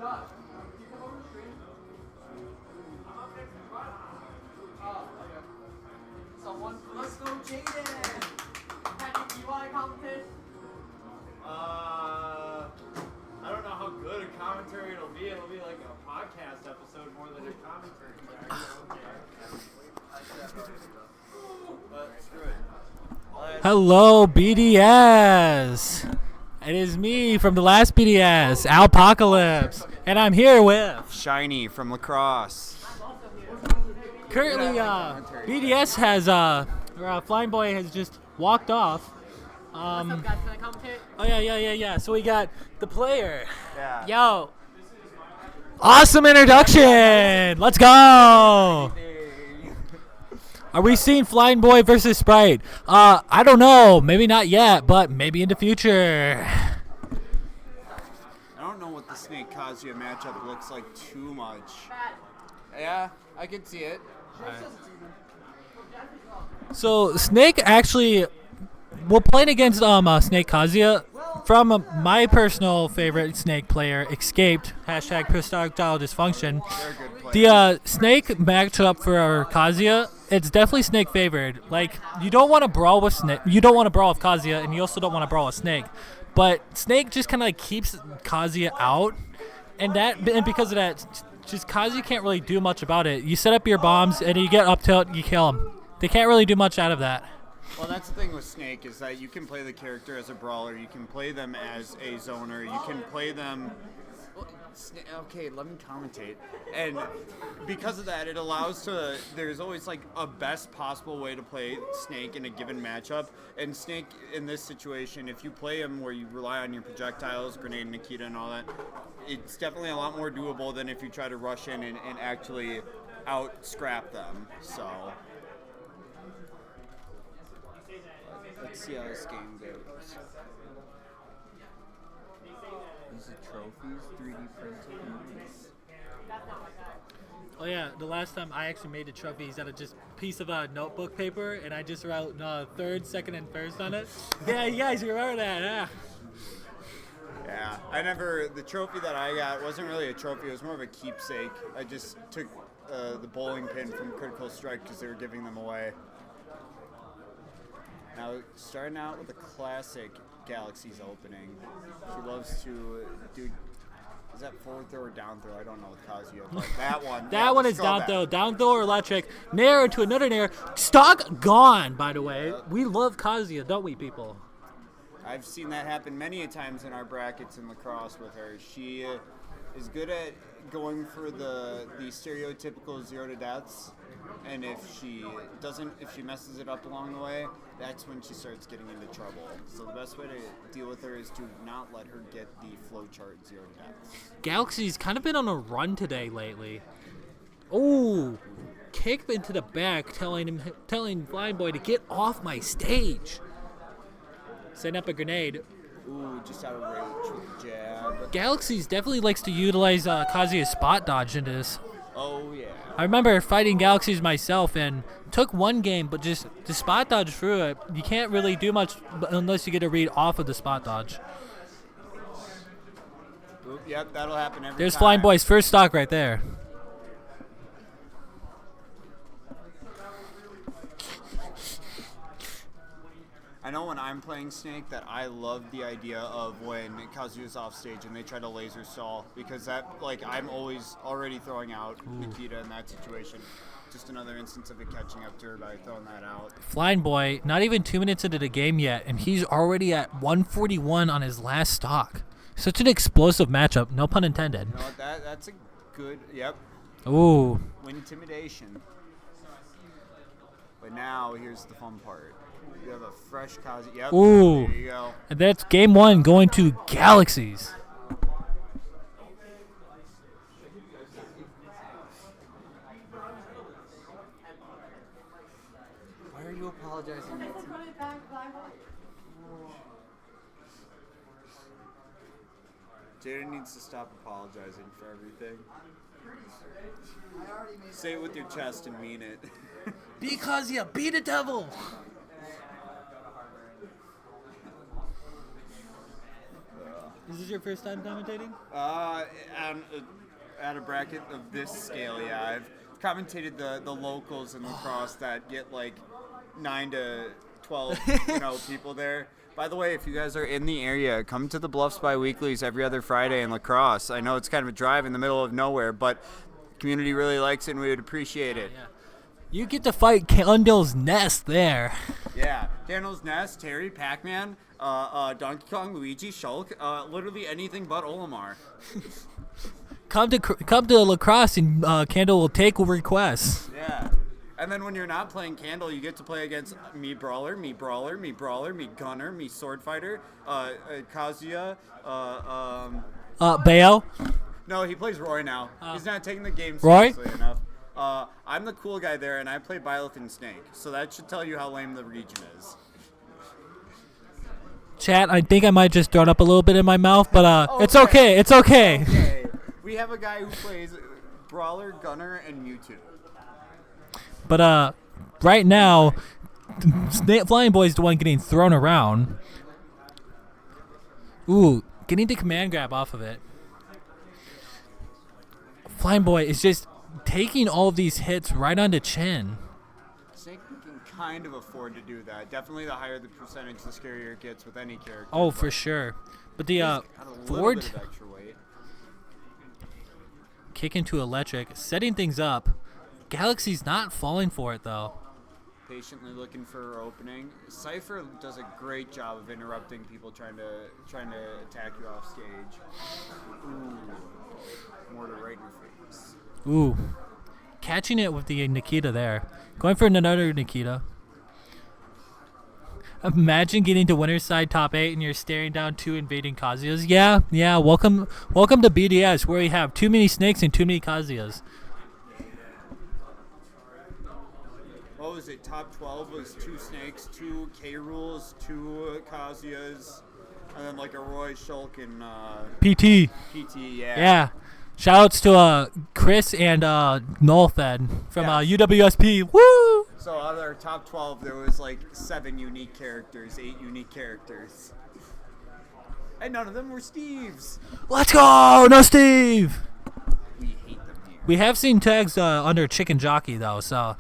Let's go, Jaden! Patrick, you want to competition? I don't know how good a commentary it'll be. It'll be like a podcast episode more than a commentary track. But screw it. Hello, BDS. It is me from the last BDS, Alpocalypse, and I'm here with Shiny from Lacrosse. currently BDS has Flyingboy has just walked off. What's up, guys? Can I commentate? Oh yeah. So we got the player. Yeah. Yo. Awesome introduction. Let's go. Are we seeing Flyingboy versus Sprite? I don't know. Maybe not yet, but maybe in the future. I don't know what the Snake Kazuya matchup looks like too much. Yeah, I can see it. So Snake actually, we're playing against Snake Kazuya. From my personal favorite Snake player, Escaped, hashtag projectile dysfunction. They're a good player. The Snake matchup for Kazuya, it's definitely Snake favored. Like, you don't want to brawl with Snake, you don't want to brawl with Kazuya, and you also don't want to brawl with Snake. But Snake just kind of like keeps Kazuya out, and because of that, just Kazuya can't really do much about it. You set up your bombs, and you get up tilt, you kill him. They can't really do much out of that. Well, that's the thing with Snake is that you can play the character as a brawler, you can play them as a zoner, you can play them. Okay, let me commentate. And because of that, it allows to. There's always like a best possible way to play Snake in a given matchup. And Snake in this situation, if you play him where you rely on your projectiles, Grenade, Nikita, and all that, it's definitely a lot more doable than if you try to rush in and actually out scrap them. So. Let's see how this game goes. These are trophies, 3D printed. Oh yeah, the last time I actually made the trophies out of just a piece of notebook paper, and I just wrote third, second, and first on it. Yeah, you guys remember that, yeah. Yeah, the trophy that I got wasn't really a trophy, it was more of a keepsake. I just took the bowling pin from Critical Strike because they were giving them away. Now, starting out with a classic Galaxxyss opening. She loves to do. Is that forward throw or down throw? I don't know with Kazuya, but that one. That one is down throw. Down throw or electric. Nair into another nair. Stock gone, by the way. We love Kazuya, don't we, people? I've seen that happen many a times in our brackets in lacrosse with her. She is good at going for the stereotypical 0 to deaths. And if she messes it up along the way, that's when she starts getting into trouble. So the best way to deal with her is to not let her get the flowchart 0 to deaths. Galaxy's kind of been on a run today lately. Oh, kick into the back, telling Flyingboy to get off my stage. Setting up a grenade. Ooh, just out of range with the jab. Galaxy's definitely likes to utilize Kazuya's spot dodge in this. Oh, yeah. I remember fighting Galaxy's myself and took one game, but just the spot dodge through it. You can't really do much unless you get a read off of the spot dodge. Oop, yep, that'll happen every There's time. Flyingboy's first stock right there. I know when I'm playing Snake that I love the idea of when Kazuya's off stage and they try to laser stall, because that, like, I'm always already throwing out Nikita in that situation. Just another instance of it catching up to her by throwing that out. Flyingboy, not even 2 minutes into the game yet, and he's already at 141 on his last stock. Such an explosive matchup, no pun intended. You know what, that's a good, yep. Ooh. Win intimidation. But now, here's the fun part. You have a fresh Kazuya. Yep. Ooh. There you go. And that's game one going to Galaxxyss. Why are you apologizing? Jaden needs to stop apologizing for everything. Say it with your chest and mean it. Because you beat the devil. Is this your first time commentating? At a bracket of this scale, yeah. I've commentated the locals in lacrosse that get like 9 to 12 people there. By the way, if you guys are in the area, come to the Bluffs bi-weeklies every other Friday in lacrosse. I know it's kind of a drive in the middle of nowhere, but community really likes it and we would appreciate it. Yeah. You get to fight Candle's Nest there. Yeah, Candle's Nest, Terry, Pac-Man, Donkey Kong, Luigi, Shulk, literally anything but Olimar. Come to lacrosse and Candle will take requests. Yeah. And then when you're not playing Candle, you get to play against me Brawler, me Brawler, me Brawler, me Gunner, me Sword Fighter, Kazuya, Bayo? No, he plays Roy now. He's not taking the game Roy? seriously enough. I'm the cool guy there, and I play Byleth and Snake, so that should tell you how lame the region is. Chat, I think I might just throw up a little bit in my mouth, but it's okay. It's okay. Okay. We have a guy who plays Brawler, Gunner, and Mewtwo. But right now, Flyingboy is the one getting thrown around. Ooh, getting the command grab off of it. Flyingboy is just taking all of these hits right on the chin. Snake can kind of afford to do that. Definitely the higher the percentage, the scarier it gets with any character. Oh, for sure. But the forward bit of extra weight. kick into electric, setting things up. Galaxy's not falling for it though. Patiently looking for her opening. Cypher does a great job of interrupting people trying to attack you off stage. Ooh, more to right in your face. Ooh, catching it with the Nikita there. Going for another Nikita. Imagine getting to winner's side top 8 and you're staring down 2 invading Kazuyas. Yeah. Welcome to BDS, where we have too many snakes and too many Kazuyas. What was it? Top 12 was 2 snakes, 2 K rules, 2 Kazuyas, and then like a Roy, Shulk, and PT. Yeah. Shoutouts to Chris and Nullfed from Yes. UWSP. Woo! So out of our top 12, there was like 7 unique characters, 8 unique characters. And none of them were Steve's. Let's go! No Steve! We hate them here. We have seen tags under Chicken Jockey, though, so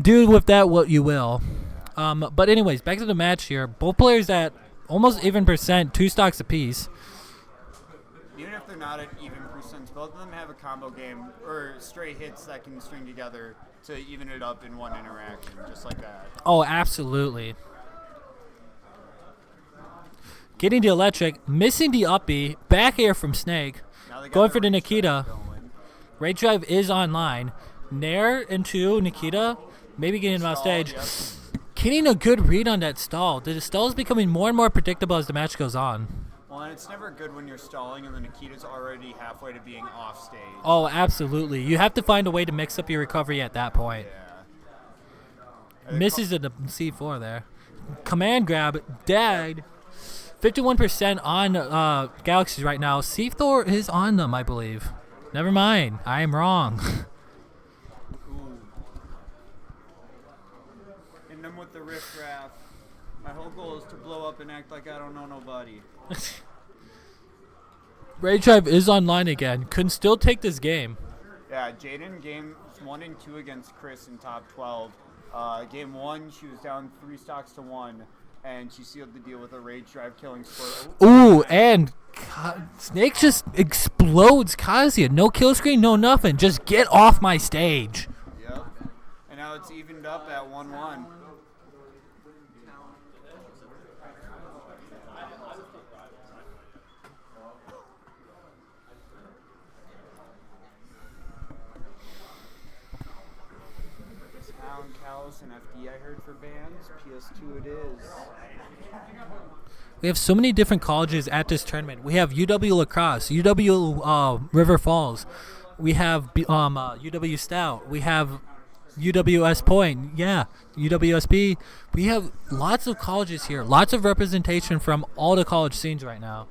do with that what you will. But anyways, back to the match here. Both players at almost even percent, 2 stocks apiece. Even if they're not at even percents, both of them have a combo game or stray hits that can string together to even it up in one interaction, just like that. Oh, absolutely. Getting the electric, missing the up B, back air from Snake, Now they got going for the rage Nikita. drive going. Rage Drive is online. Nair into Nikita, maybe getting him off Stalled, stage. yep. Getting a good read on that stall. The stall is becoming more and more predictable as the match goes on. Well, and it's never good when you're stalling and the Nikita's already halfway to being off stage. Oh, absolutely. You have to find a way to mix up your recovery at that point. Yeah. Misses at the C4 there. Command grab, dagged. 51% on Galaxxyss right now. C4 is on them, I believe. Never mind. I am wrong. Ooh. And then with the riffraff, my whole goal is to blow up and act like I don't know nobody. Rage Drive is online again. Can still take this game. Yeah, Jaden games 1 and 2 against Chris in top 12. Game 1, she was down 3 stocks to 1, and she sealed the deal with a Rage Drive killing score. Ooh, and Snake just explodes Kazuya. No kill screen, no nothing. Just get off my stage. Yep. And now it's evened up at 1-1. Town, Callus, and FD I heard for bands. PS2 it is. We have so many different colleges at this tournament. We have UW Lacrosse, UW River Falls. We have UW Stout. We have UWS Point. Yeah, UWSP. We have lots of colleges here. Lots of representation from all the college scenes right now.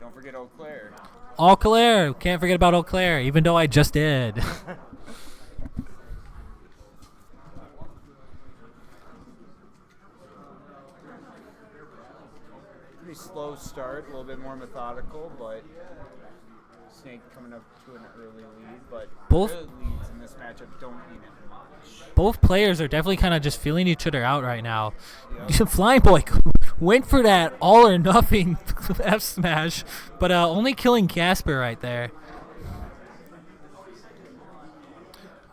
Don't forget Eau Claire. Eau Claire. Can't forget about Eau Claire, even though I just did. pretty slow start, a little bit more methodical, but Snake coming up to an early lead. But Both- early leads in this matchup don't mean it much. Both players are definitely kind of just feeling each other out right now. Yep. Flyingboy went for that all or nothing F smash, but only killing Casper right there.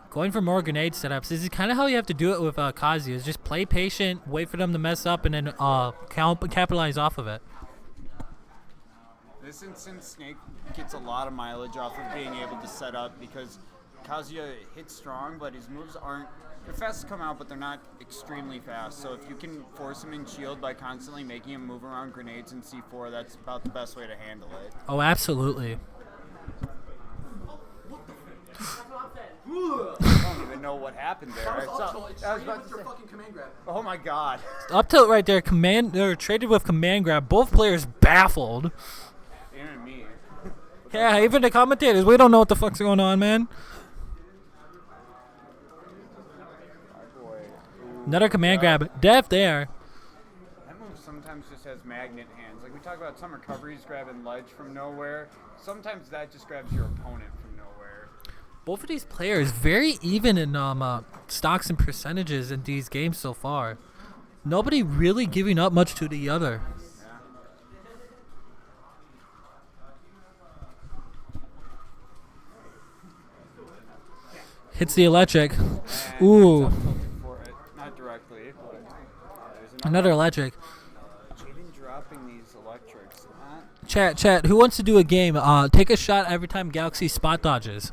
Going for more grenade setups. This is kind of how you have to do it with Kazuya. Is just play patient, wait for them to mess up, and then capitalize off of it. This instance, Snake gets a lot of mileage off of being able to set up because Kazuya hits strong, but his moves aren't. They're fast to come out, but they're not extremely fast. So if you can force him in shield by constantly making him move around grenades and C4, that's about the best way to handle it. Oh, absolutely. I don't even know what happened there. I was about to say, fucking command grab. oh my god. Up tilt right there. They're traded with command grab. Both players baffled. Even me. Yeah, even the commentators. We don't know what the fuck's going on, man. My boy. Ooh, Another command grab. Def there. That move sometimes just has magnet hands. Like we talk about some recoveries grabbing ledge from nowhere. Sometimes that just grabs your opponent from nowhere. Both of these players very even in stocks and percentages in these games so far. Nobody really giving up much to the other. Yeah. Hits the electric. And Ooh. it's up tilted for it. Not directly, but there's Another electric. Jaden dropping these electrics. Chat, who wants to do a game? Take a shot every time Galaxy spot dodges.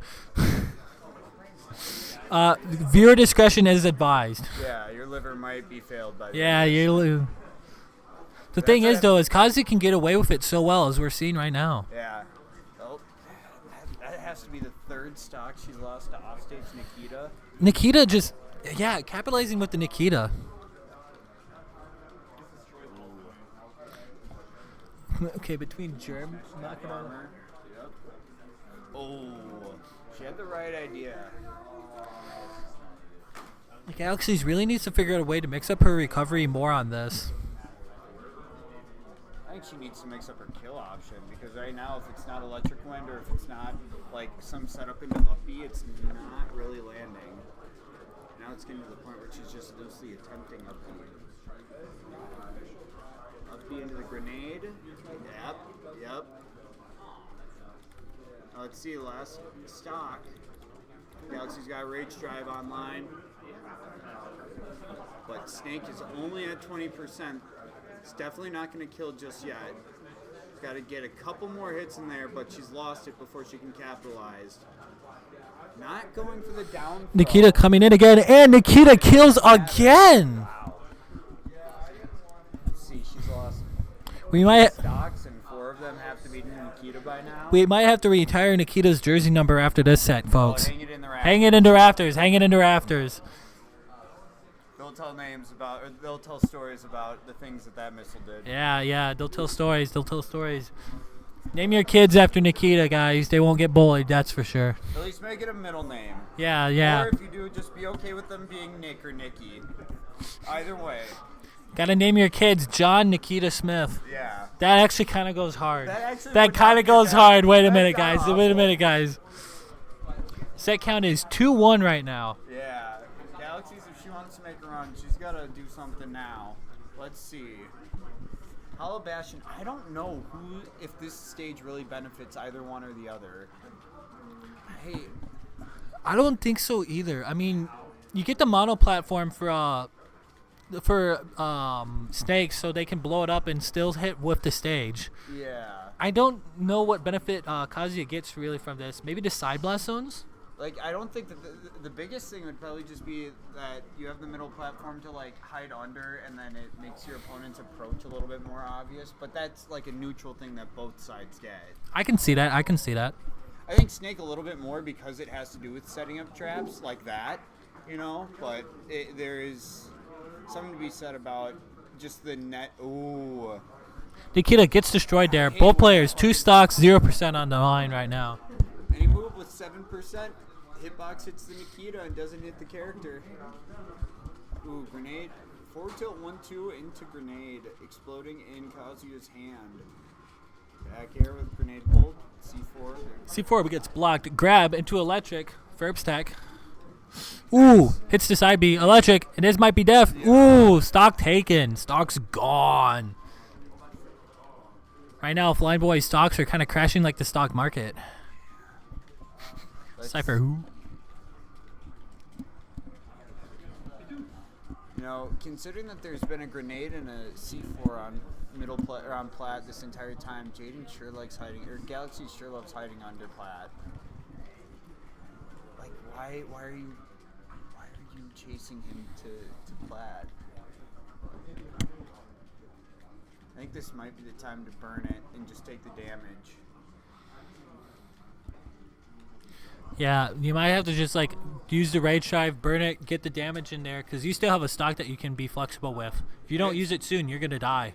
Viewer discretion is advised. Yeah, your liver might be failed by Yeah, this. you. The thing is, though, is Kazuya can get away with it so well, as we're seeing right now. Yeah. Oh, that has to be the third stock she's lost to offstage Nikita. Nikita just, capitalizing with the Nikita. Okay, between Germ, knocking out. Armor. Yep. Oh, she had the right idea. Galaxy's really needs to figure out a way to mix up her recovery more on this. I think she needs to mix up her kill option because right now, if it's not electric wind or if it's not like some setup into up B, it's not really landing. Now it's getting to the point where she's just loosely attempting up B. Up B into the grenade. Yep. Let's see, last stock. Galaxy's got Rage Drive online. But Snake is only at 20%. It's definitely not going to kill just yet. Got to get a couple more hits in there, but she's lost it before she can capitalize. Not going for the down. Nikita coming in again, and Nikita kills again. Wow. Let's see, she's lost We might stocks, and 4 of them have to be Nikita by now. have to retire Nikita's jersey number after this set, folks. Hang it in the rafters. Hang it into rafters. Hang it into rafters. They'll tell names about, or they'll tell stories about the things that missile did. Yeah. They'll tell stories. Name your kids after Nikita, guys. They won't get bullied, that's for sure. At least make it a middle name. Yeah. Or if you do, just be okay with them being Nick or Nikki. Either way. Gotta name your kids John Nikita Smith. Yeah. That actually kind of goes hard. That That kind of goes hard. Wait a minute, guys. Set count is 2-1 right now. Yeah. Galaxy's, if she wants to make a run, she's got to do something now. Let's see. Hollow Bastion, I don't know if this stage really benefits either one or the other. I don't think so either. I mean, you get the mono platform for Snakes so they can blow it up and still hit with the stage. Yeah. I don't know what benefit Kazuya gets really from this. Maybe the side blast zones? Like, I don't think that the biggest thing would probably just be that you have the middle platform to, like, hide under, and then it makes your opponent's approach a little bit more obvious. But that's, like, a neutral thing that both sides get. I can see that. I think Snake a little bit more because it has to do with setting up traps like that, you know? But there is something to be said about just the net. Ooh. Nikita gets destroyed there. Both players, 2 stocks, 0% on the line right now. Any move with 7%, hitbox hits the Nikita and doesn't hit the character. Ooh, grenade Forward tilt 1-2 into grenade, exploding in Kazuya's hand. Back air with grenade pulled. C4. C4 gets blocked. Grab into electric. Verb stack. Ooh, hits the side B. Electric. And this might be death. Ooh, stock taken. Stock's gone. Right now, Flyingboy stocks are kind of crashing like the stock market. Cypher who? You know, considering that there's been a grenade and a C4 on middle plat or on plat this entire time, Jaden sure likes hiding, or Galaxxyss sure loves hiding under plat. Like, why are you chasing him to plat? I think this might be the time to burn it and just take the damage. Yeah, you might have to just like use the rage drive, burn it, get the damage in there, because you still have a stock that you can be flexible with. If you don't use it soon, you're gonna die.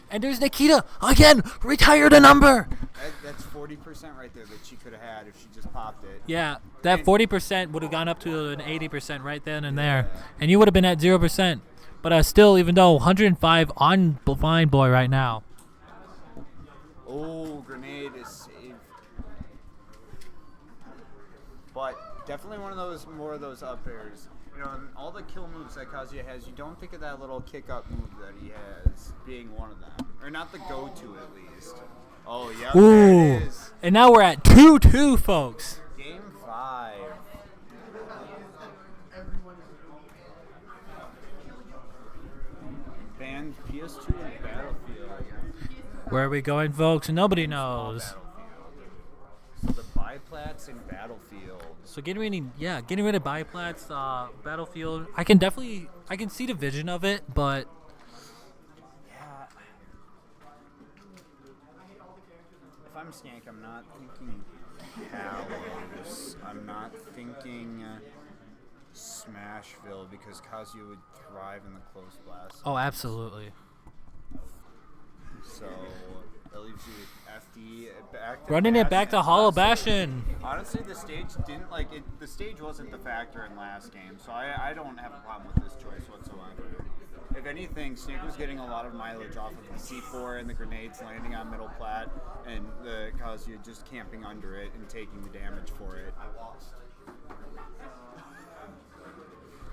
And there's Nikita again. Retire the number. That's 40% right there that she could have had if she just popped it. Yeah, that 40% would have gone up to an 80% right then and there, and you would have been at 0%. But still, even though 105 on Flyingboy right now. Oh, grenade is saved. But definitely one of those, more of those up airs. You know, and all the kill moves that Kazuya has, you don't think of that little kick up move that he has being one of them. Or not the go-to, at least. Oh, yeah, Ooh. there it is. And now we're at 2-2, folks. Game 5. Banned PS2 and Battlefield. Where are we going, folks? Nobody knows. So the biplats in Battlefield. So getting rid of biplats, Battlefield. I can see the vision of it, but Yeah. If I'm Snake, I'm not thinking Hallows. I'm not thinking Smashville, because Kazuya would thrive in the close blast. oh, absolutely. So that leaves you with FD back to Running it back to Hollow Bastion. Bastion. Honestly, the stage didn't like it. The stage wasn't the factor in last game, so I don't have a problem with this choice whatsoever. If anything, Snake was getting a lot of mileage off of the C4 and the grenades landing on middle plat, and the Kazuya just camping under it and taking the damage for it.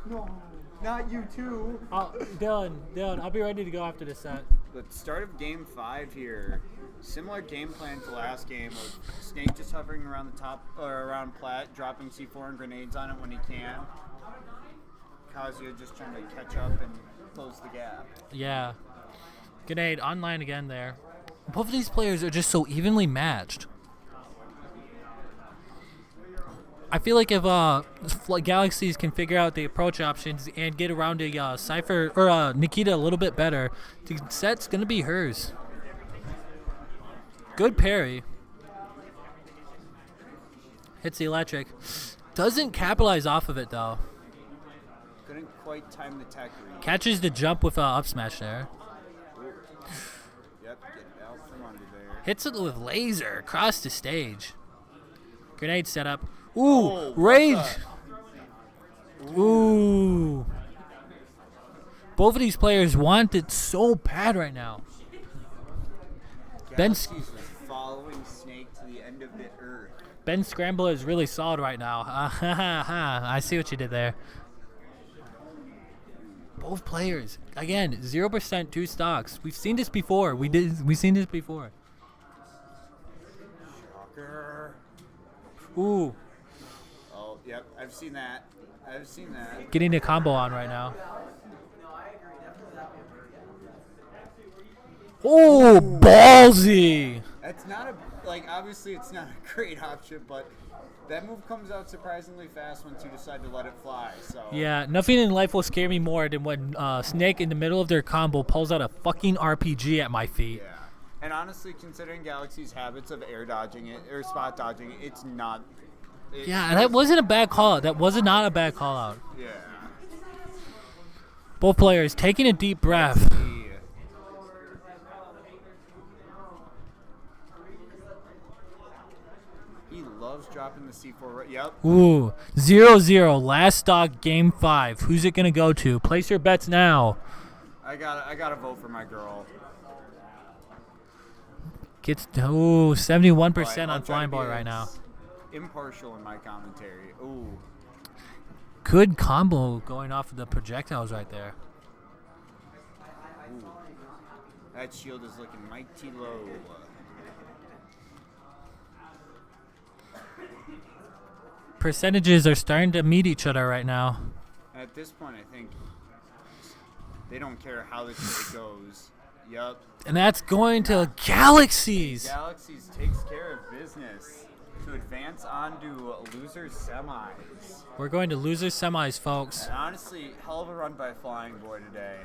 No, not you too. Oh, Dylan, I'll be ready to go after this set. The start of game 5 here. Similar game plan to last game of Snake just hovering around the top or around plat, dropping C4 and grenades on it when he can. Kazuya just trying to catch up and close the gap. Yeah. Grenade online again there. Both of these players are just so evenly matched. I feel like if Galaxxyss can figure out the approach options and get around a Cypher or Nikita a little bit better, the set's gonna be hers. Good parry. Hits the electric. Doesn't capitalize off of it though. Couldn't quite time the tech read. Catches the jump with up smash there. Yep, get out from under there. Hits it with laser across the stage. Grenade setup. Ooh, Oh, what rage. the- Ooh. Both of these players want it so bad right now. Galaxxyss was following Snake to the end of the earth. Ben Scrambler is really solid right now. I see what you did there. Both players, again, 0% 2 stocks. We've seen this before. We've seen this before. Shocker. Ooh, Oh, yep, I've seen that. I've seen that. getting a combo on right now. Oh, ballsy. That's not a, like, obviously it's not a great option, but that move comes out surprisingly fast once you decide to let it fly, so. Yeah, nothing in life will scare me more than when Snake in the middle of their combo pulls out a fucking RPG at my feet. Yeah. And honestly, considering Galaxy's habits of air dodging it, or spot dodging it, it's not. Yeah, and that wasn't a bad call out. That was not a bad call out. Yeah. Both players taking a deep breath. He loves dropping the C4. Yep. Ooh, 0-0, last stock, game 5. Who's it going to go to? Place your bets now. I gotta vote for my girl. Gets 71% But on I'll try to be Flyingboy right now. as Impartial in my commentary. Ooh. Good combo going off of the projectiles right there. Ooh. That shield is looking mighty low. Percentages are starting to meet each other right now. At this point, I think they don't care how this shit goes. Yup. And that's going to Galaxxyss. Galaxxyss takes care of business to advance on to loser semis. We're going to loser semis, folks. And honestly, hell of a run by Flyingboy today.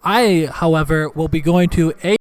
I, however, will be going to a